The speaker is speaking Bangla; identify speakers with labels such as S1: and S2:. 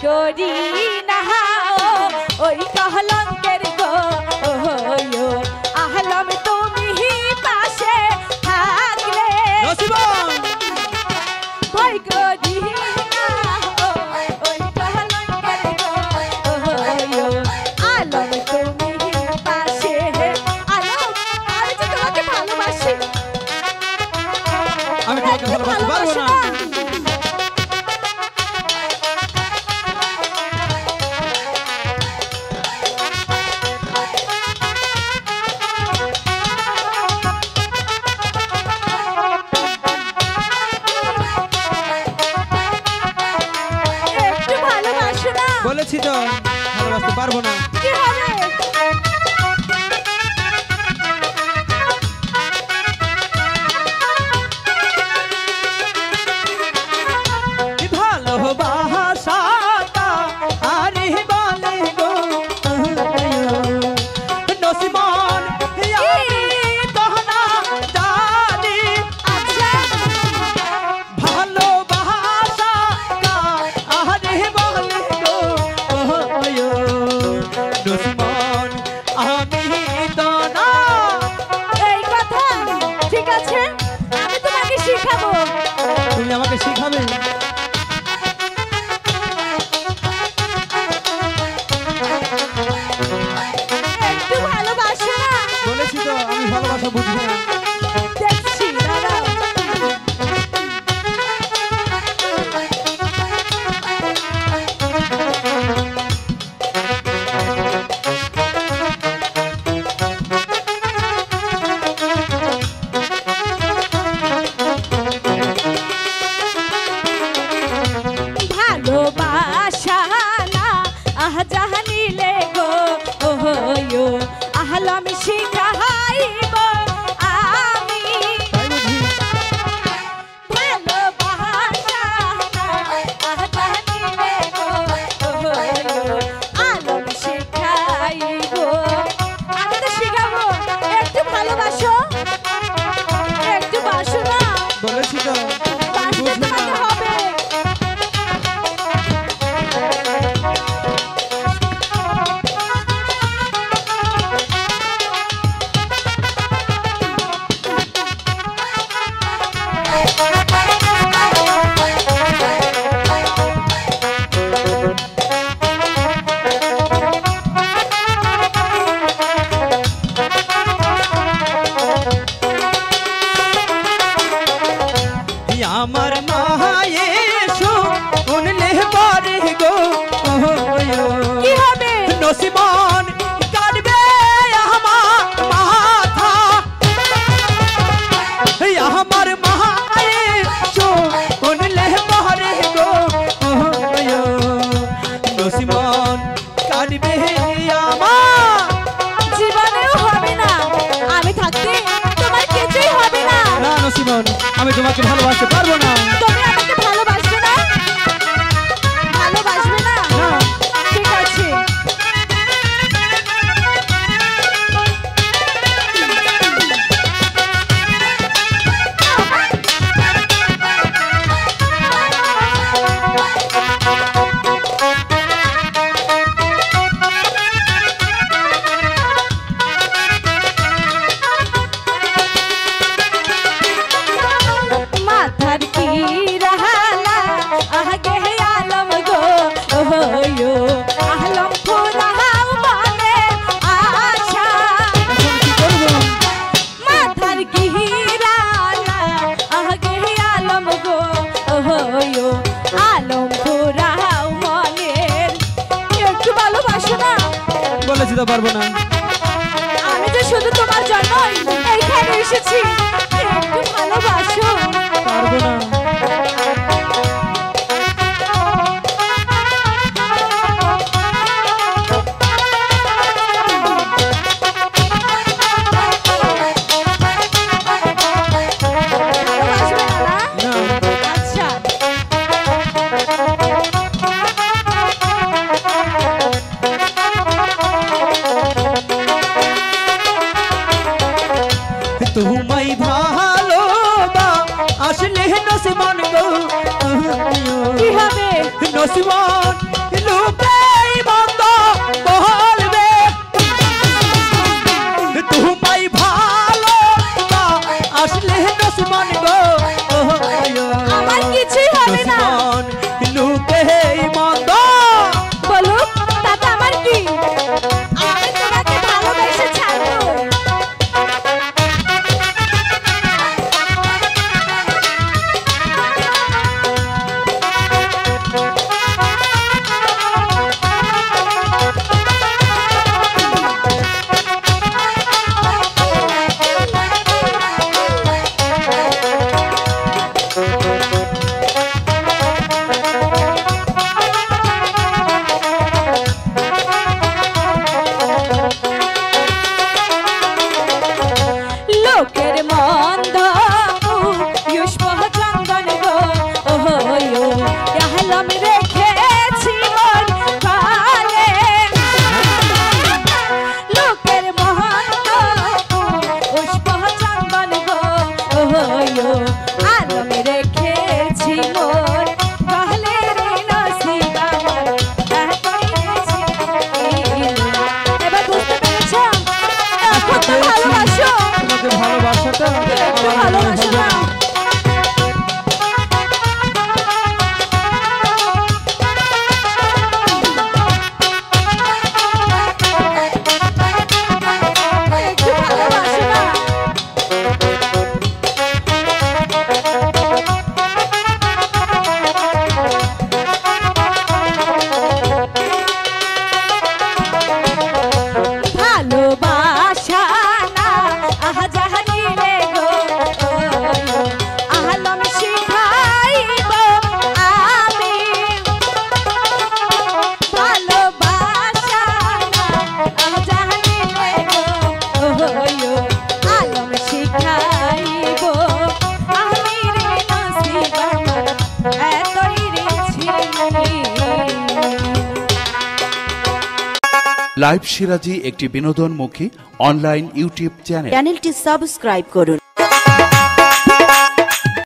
S1: করি না ওই কলঙ্কের গো আহলম তুমি পাশে থাকলে ভয় করি না ওই কলঙ্কের গো আলম তুমি পাশে আলম আমি যে তোমাকে ভালোবাসি
S2: আমি তোমাকে ভালোবাসতে পারবো না বলেছি তো ভালোবাসতে পারবো না
S1: কি হবে
S2: ভালোবাসাটা আরে বলে গো নসিমন গহনা জানি ভালোবাসাটা আরে বলে গো নসিমন আমি তো না
S1: এই কথা ঠিক আছে আমি তোমাকে শিখাবো
S2: তুমি আমাকে শিখাবে
S1: একটু ভালোবাসো না
S2: বলেছি তো আমি ভালোবাসা বুঝি না
S1: দেখছি দাঁড়াও ভালোবাসা না জানিলে গো আহলম শিখাইব আমি ভালোবাসা না জানিলে গো আলম শিখাইব আমি তো শিখাবো একটু ভালোবাসো একটু বাসো না
S2: বলেছি তো
S1: বাসতে তোমাকে হবে
S2: আমার মায়ে শুনলে পারে গো
S1: কি হবে
S2: নসিমন কাটবে আমার মাথা আমার মায়ে শুনলে পারে গো নসিমন কাটবে আমার
S1: জীবনেও হবে না আমি থাকতে তোমার কিছুই হবে না
S2: না নসিমন আমি তোমাকে ভালোবাসতে পারবো না
S1: তুমি আমাকে ভালোবাসবে না ভালোবাসবে না ঠিক আছে মাথার কি রাহালা আগে আলম গো আহলম ফুরাও মানে আশা মাথার কি রাহালা আগে আলম গো আলম ফুরাও মানে একটু ভালোবাসো না
S2: বলেছি তো পারবো না
S1: আমি যে শুধু তোমার জন্যই এইখানে এসেছি একটু ভালোবাসো
S2: পারবো না তোমায় ভালোবাসলে নসিমন গো
S3: লাইভ সিরাজি একটি বিনোদনমুখী অনলাইন ইউটিউব চ্যানেল।
S4: চ্যানেলটি সাবস্ক্রাইব করুন।